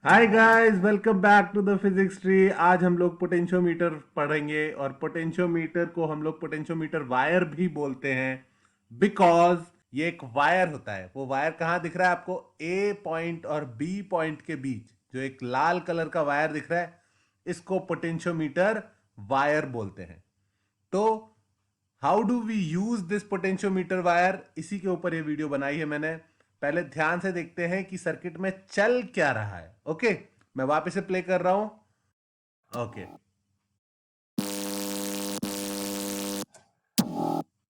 Hi guys, welcome back to the physics tree. आज हम लोग पोटेंशियोमीटर पढ़ेंगे और पोटेंशियोमीटर को हम लोग पोटेंशियोमीटर वायर भी बोलते हैं बिकॉज ये एक वायर होता है। वो वायर कहाँ दिख रहा है आपको? ए पॉइंट और बी पॉइंट के बीच जो एक लाल कलर का वायर दिख रहा है, इसको पोटेंशियोमीटर वायर बोलते हैं। तो how do we use this potentiometer wire, इसी के ऊपर ये वीडियो बनाई है मैंने। पहले ध्यान से देखते हैं कि सर्किट में चल क्या रहा है। ओके, मैं वापस से प्ले कर रहा हूं। ओके,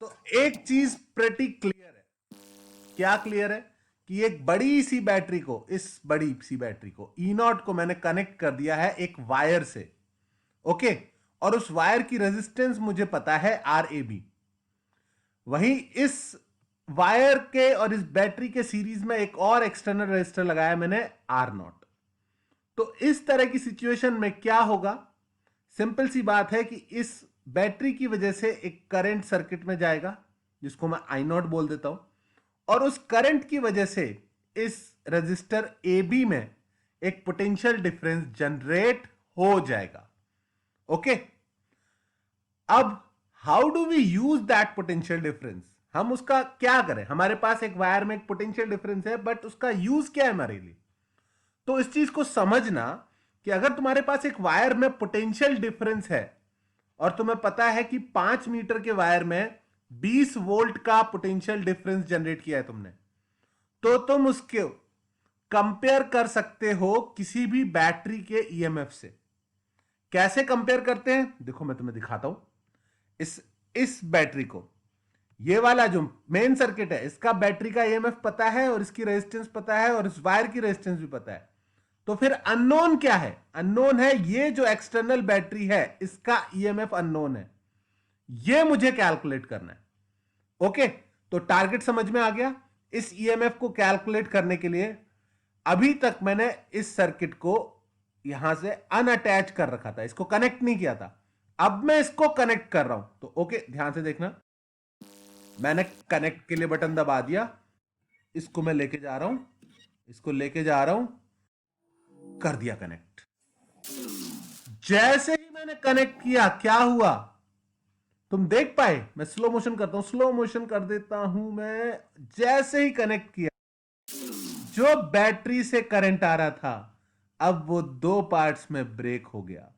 तो एक चीज प्रेटी क्लियर है। क्या क्लियर है? कि एक बड़ी सी बैटरी को, इस बड़ी सी बैटरी को ई नॉट को मैंने कनेक्ट कर दिया है एक वायर से। ओके, और उस वायर की रेजिस्टेंस मुझे पता है आर ए बी। वहीं इस वायर के और इस बैटरी के सीरीज में एक और एक्सटर्नल रेजिस्टर लगाया मैंने आर नॉट। तो इस तरह की सिचुएशन में क्या होगा? सिंपल सी बात है कि इस बैटरी की वजह से एक करंट सर्किट में जाएगा जिसको मैं आई नॉट बोल देता हूं, और उस करंट की वजह से इस रजिस्टर ए बी में एक पोटेंशियल डिफरेंस जनरेट हो जाएगा। ओके, अब how do we use that potential difference? हम उसका क्या करें? हमारे पास एक वायर में एक पोटेंशियल डिफरेंस है, बट उसका यूज क्या है हमारे लिए? तो इस चीज को समझना कि अगर तुम्हारे पास एक वायर में पोटेंशियल डिफरेंस है और तुम्हें पता है कि 5 मीटर के वायर में 20 वोल्ट का पोटेंशियल डिफरेंस जनरेट किया है तुमने, तो तुम उसके कंपेयर कर सकते हो किसी भी बैटरी के ईएमएफ से। कैसे कंपेयर करते हैं देखो, मैं तुम्हें दिखाता हूं। इस बैटरी को, ये वाला जो मेन सर्किट है, इसका बैटरी का ईएमएफ पता है और इसकी रेजिस्टेंस पता है और इस वायर की रेजिस्टेंस भी पता है। तो फिर अननोन क्या है? अननोन है ये जो एक्सटर्नल बैटरी है, इसका ईएमएफ अननोन है। ये मुझे कैलकुलेट करना है। ओके, तो टारगेट समझ में आ गया। इस ईएमएफ को कैलकुलेट करने के लिए अभी तक मैंने इस सर्किट को यहां से अनअटैच कर रखा था, इसको कनेक्ट नहीं किया था। अब मैं इसको कनेक्ट कर रहा हूं, तो ओके ध्यान से देखना। मैंने कनेक्ट के लिए बटन दबा दिया, इसको मैं लेके जा रहा हूं, इसको लेके जा रहा हूं, कर दिया कनेक्ट। जैसे ही मैंने कनेक्ट किया, क्या हुआ तुम देख पाए? मैं स्लो मोशन करता हूं, स्लो मोशन कर देता हूं मैं। जैसे ही कनेक्ट किया, जो बैटरी से करंट आ रहा था, अब वो दो पार्ट्स में ब्रेक हो गया।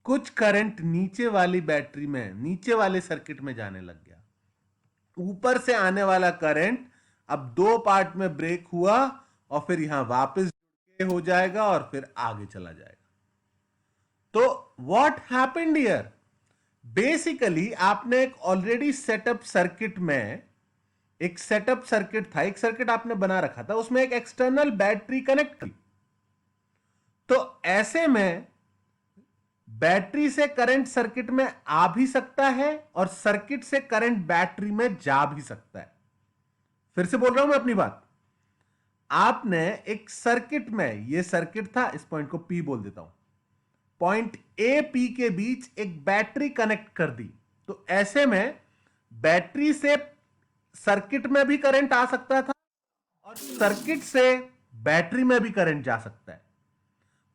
कुछ करंट नीचे वाली बैटरी में, नीचे वाले सर्किट में जाने लग गया। ऊपर से आने वाला करंट अब दो पार्ट में ब्रेक हुआ और फिर यहां वापस जुड़ के हो जाएगा और फिर आगे चला जाएगा। तो व्हाट हैपेंड हियर? बेसिकली आपने एक ऑलरेडी सेटअप सर्किट में, एक सेटअप सर्किट था, एक सर्किट आपने बना रखा था, उसमें एक एक्सटर्नल बैटरी कनेक्ट थी। तो ऐसे में बैटरी से करंट सर्किट में आ भी सकता है और सर्किट से करंट बैटरी में जा भी सकता है। फिर से बोल रहा हूं मैं अपनी बात। आपने एक सर्किट में, यह सर्किट था, इस पॉइंट को पी बोल देता हूं, पॉइंट ए पी के बीच एक बैटरी कनेक्ट कर दी। तो ऐसे में बैटरी से सर्किट में भी करंट आ सकता था और सर्किट से बैटरी में भी करंट जा सकता है।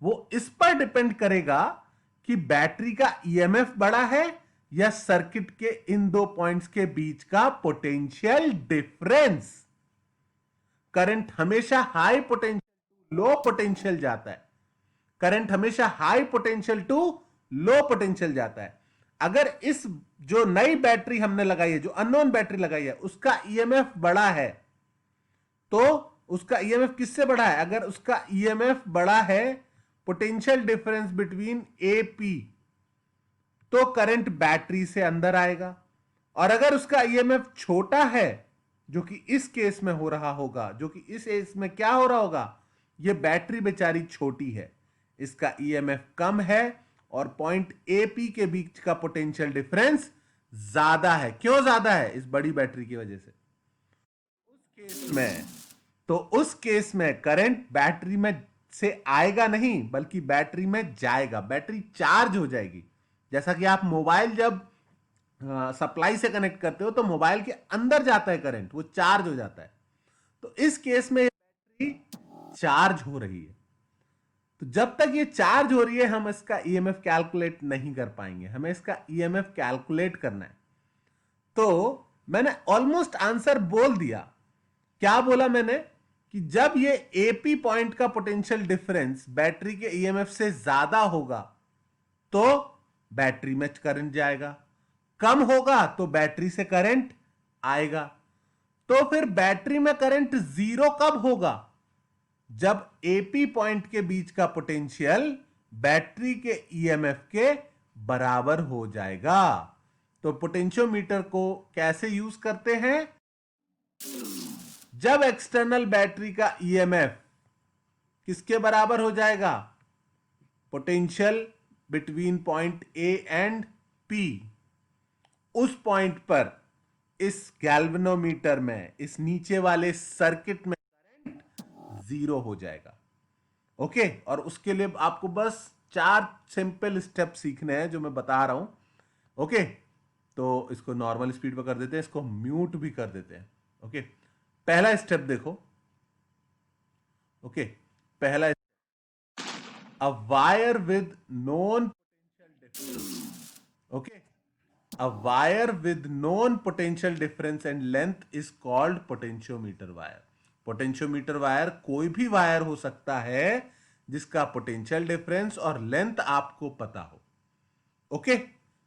वो इस पर डिपेंड करेगा कि बैटरी का ईएमएफ बड़ा है या सर्किट के इन दो पॉइंट्स के बीच का पोटेंशियल डिफरेंस। करंट हमेशा high potential to low potential जाता है। करंट हमेशा high potential to low potential जाता है। अगर इस जो नई बैटरी हमने लगाई है, जो अननोन बैटरी लगाई है, उसका ईएमएफ बड़ा है, तो उसका ईएमएफ किससे बड़ा है? अगर उसका ईएमएफ बड़ा है potential difference between A P, तो करंट बैटरी से अंदर आएगा। और अगर उसका ईएमएफ छोटा है, जो कि इस केस में हो रहा होगा, जो कि इस केस में क्या हो रहा होगा, ये बैटरी बेचारी छोटी है, इसका ईएमएफ कम है और पॉइंट ए पी के बीच का पोटेंशियल डिफरेंस ज्यादा है। क्यों ज्यादा है? इस बड़ी बैटरी की वजह से। उस केस में, तो उस केस में करंट बैटरी में से आएगा नहीं, बल्कि बैटरी में जाएगा, बैटरी चार्ज हो जाएगी। जैसा कि आप मोबाइल जब सप्लाई से कनेक्ट करते हो तो मोबाइल के अंदर जाता है करंट, वो चार्ज हो जाता है। तो इस केस में बैटरी चार्ज हो रही है। तो जब तक ये चार्ज हो रही है हम इसका ईएमएफ कैलकुलेट नहीं कर पाएंगे, हमें इसका ईएमएफ कैलकुलेट करना है। तो मैंने ऑलमोस्ट आंसर बोल दिया। क्या बोला मैंने कि जब ये एपी पॉइंट का पोटेंशियल डिफरेंस बैटरी के ईएमएफ से ज्यादा होगा तो बैटरी में करंट जाएगा, कम होगा तो बैटरी से करंट आएगा। तो फिर बैटरी में करंट जीरो कब होगा? जब एपी पॉइंट के बीच का पोटेंशियल बैटरी के ईएमएफ के बराबर हो जाएगा। तो पोटेंशियोमीटर को कैसे यूज करते हैं? जब एक्सटर्नल बैटरी का ईएमएफ किसके बराबर हो जाएगा? Potential between point A and P, उस पॉइंट पर इस गैल्वेनोमीटर में, इस नीचे वाले सर्किट में करंट जीरो हो जाएगा। ओके, और उसके लिए आपको बस 4 सिंपल स्टेप सीखने हैं जो मैं बता रहा हूं। ओके, तो इसको नॉर्मल स्पीड पर कर देते हैं, इसको म्यूट भी कर देते हैं। ओके, पहला स्टेप देखो। ओके, पहला, a wire with known potential difference. Okay, a wire with known potential difference and length is called potentiometer wire। Potentiometer wire कोई भी वायर हो सकता है जिसका पोटेंशियल डिफरेंस और लेंथ आपको पता हो। ओके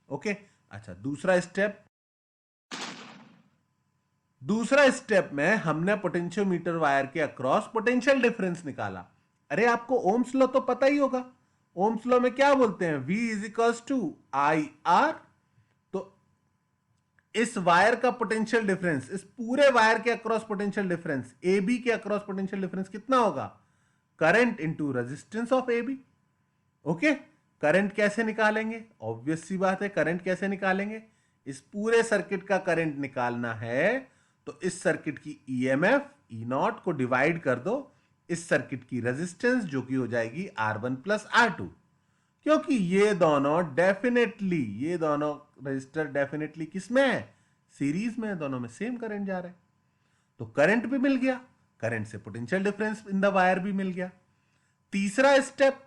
ओके, अच्छा, दूसरा स्टेप में हमने पोटेंशियोमीटर वायर के अक्रॉस पोटेंशियल डिफरेंस निकाला। अरे आपको ओम्स लॉ तो पता ही होगा। ओम्स लॉ में क्या बोलते हैं? V is equals to I R. इस वायर का पोटेंशियल डिफरेंस, इस पूरे वायर के across potential difference, A B के अक्रॉस पोटेंशियल डिफरेंस कितना होगा? Current into resistance of A B. Okay, current कैसे निकालेंगे? ऑब्वियस सी बात है, करंट कैसे निकालेंगे? इस पूरे सर्किट का करंट निकालना है तो इस सर्किट की ईएमएफ ई नॉट को डिवाइड कर दो इस सर्किट की रेजिस्टेंस, जो कि हो जाएगी R1 प्लस R2। क्योंकि ये दोनों रजिस्टर डेफिनेटली किसमें है? सीरीज में है, दोनों में सेम करंट जा रहा है। तो करंट भी मिल गया, करंट से potential difference in the wire भी मिल गया। तीसरा step,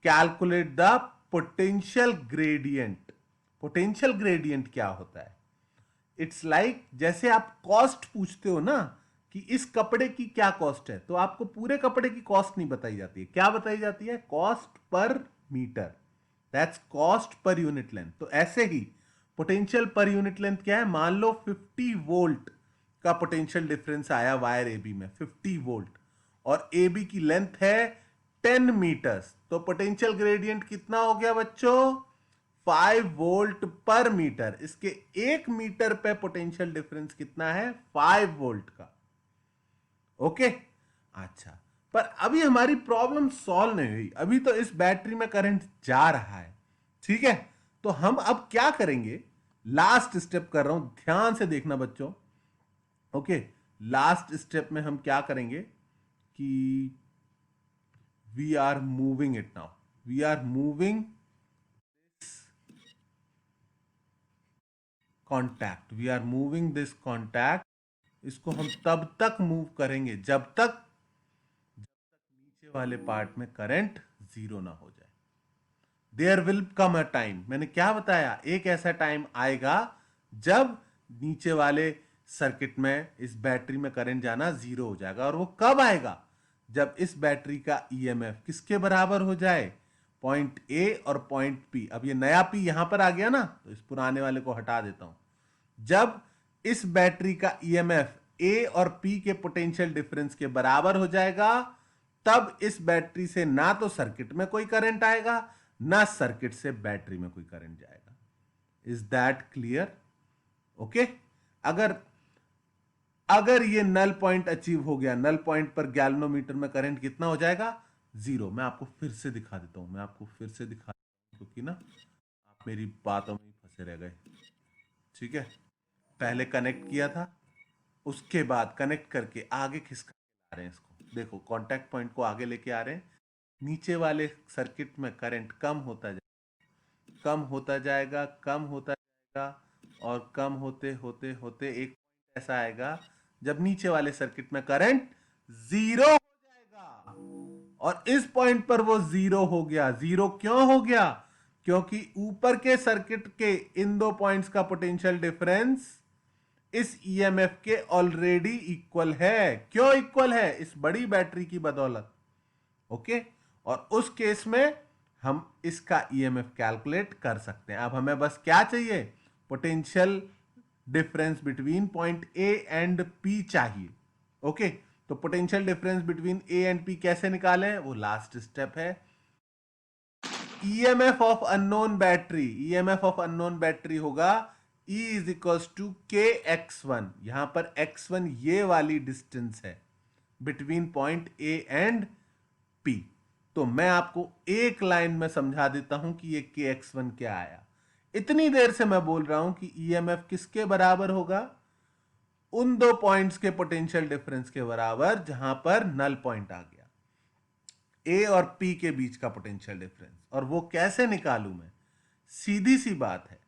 calculate the potential gradient. Potential gradient क्या होता है? इट्स लाइक जैसे आप कॉस्ट पूछते हो ना कि इस कपड़े की क्या कॉस्ट है, तो आपको पूरे कपड़े की कॉस्ट नहीं बताई जाती है। क्या बताई जाती है? Cost per metre, that's cost per unit length. तो ऐसे ही पोटेंशियल पर यूनिट लेंथ क्या है? मान लो 50 वोल्ट का पोटेंशियल डिफरेंस आया वायर ए बी में, 50 वोल्ट, और ए बी की लेंथ है 10 मीटर्स। तो पोटेंशियल ग्रेडियंट कितना हो गया बच्चों? 5 वोल्ट पर मीटर। इसके 1 मीटर पे पोटेंशियल डिफरेंस कितना है? 5 वोल्ट का। ओके, अच्छा, पर अभी हमारी प्रॉब्लम सॉल्व नहीं हुई। अभी तो इस बैटरी में करंट जा रहा है, ठीक है। तो हम अब क्या करेंगे? लास्ट स्टेप कर रहा हूं, ध्यान से देखना बच्चों। ओके, लास्ट स्टेप में हम क्या करेंगे कि we are moving it now, we are moving contact, we are moving this contact. इसको हम तब तक मूव करेंगे जब तक नीचे वाले पार्ट में करंट जीरो ना हो जाए। There will come a time, मैंने क्या बताया? एक ऐसा टाइम आएगा जब नीचे वाले सर्किट में इस बैटरी में करंट जाना जीरो हो जाएगा। और वो कब आएगा? जब इस बैटरी का ईएमएफ किसके बराबर हो जाए? पॉइंट ए और पॉइंट पी। अब ये नया पी यहां पर आ गया ना, तो इस पुराने वाले को हटा देता हूं। जब इस बैटरी का ईएमएफ ए और पी के पोटेंशियल डिफरेंस के बराबर हो जाएगा, तब इस बैटरी से ना तो सर्किट में कोई करंट आएगा, ना सर्किट से बैटरी में कोई करंट जाएगा। Is that clear? ओके, अगर ये नल पॉइंट अचीव हो गया, नल पॉइंट पर गैल्वेनोमीटर में करंट कितना हो जाएगा? जीरो। मैं आपको फिर से दिखा देता हूं, क्योंकि ना आप मेरी बातों में फंसे रह गए। ठीक है, पहले कनेक्ट किया था, उसके बाद कनेक्ट करके आगे खिसका ला रहे हैं इसको। देखो, कांटेक्ट पॉइंट को आगे लेके आ रहे हैं। नीचे वाले सर्किट में करंट कम होता जाएगा, और कम होते होते होते एक पॉइंट ऐसा आएगा जब नीचे वाले सर्किट में करंट जीरो हो जाएगा। और इस पॉइंट पर वो जीरो हो गया। जीरो क्यों हो गया? क्योंकि ऊपर के सर्किट के इन दो पॉइंट्स का पोटेंशियल डिफरेंस इस ईएमएफ के ऑलरेडी इक्वल है। क्यों इक्वल है? इस बड़ी बैटरी की बदौलत। ओके, और उस केस में हम इसका ईएमएफ कैलकुलेट कर सकते हैं। अब हमें बस क्या चाहिए? Potential difference between point A and P चाहिए। ओके, तो potential difference between A and P कैसे निकालें? वो लास्ट स्टेप है। EMF of unknown battery, EMF of unknown battery होगा E इज इक्वल्स टू के x1। यहां पर x1 ये वाली डिस्टेंस है between point A and P। तो मैं आपको एक लाइन में समझा देता हूं कि ये के x1 क्या आया। इतनी देर से मैं बोल रहा हूं कि ईएमएफ किसके बराबर होगा? उन दो पॉइंट्स के पोटेंशियल डिफरेंस के बराबर जहां पर नल पॉइंट आ गया, ए और पी के बीच का पोटेंशियल डिफरेंस। और वो कैसे निकालूं मैं? सीधी सी बात है,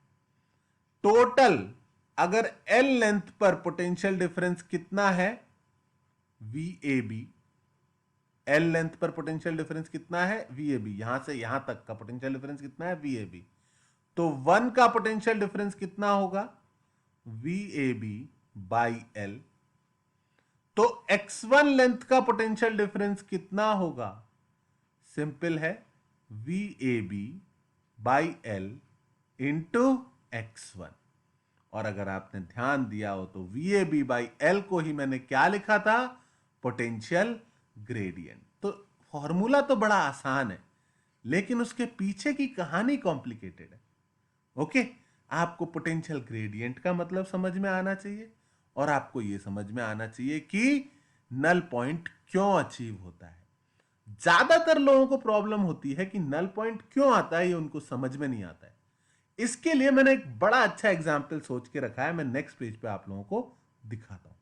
टोटल अगर एल लेंथ पर पोटेंशियल डिफरेंस कितना है? VAB। एल लेंथ पर पोटेंशियल डिफरेंस कितना है? VAB। यहां से यहां तक का पोटेंशियल डिफरेंस कितना है? VAB। तो 1 का पोटेंशियल डिफरेंस कितना होगा? VAB by L. तो x1 लेंथ का पोटेंशियल डिफरेंस कितना होगा? सिंपल है, VAB by L into x1। और अगर आपने ध्यान दिया हो तो VAB बाई एल को ही मैंने क्या लिखा था? Potential gradient. तो फॉर्मूला तो बड़ा आसान है, लेकिन उसके पीछे की कहानी कॉम्प्लिकेटेड है। ओके, आपको पोटेंशियल ग्रेडियंट का मतलब समझ में आना चाहिए, और आपको यह समझ में आना चाहिए कि नल पॉइंट क्यों अचीव होता है। ज्यादातर लोगों को प्रॉब्लम होती है कि नल पॉइंट क्यों आता है, ये उनको समझ में नहीं आता है। इसके लिए मैंने एक बड़ा अच्छा एग्जाम्पल सोच के रखा है, मैं नेक्स्ट पेज पे आप लोगों को दिखाता हूं।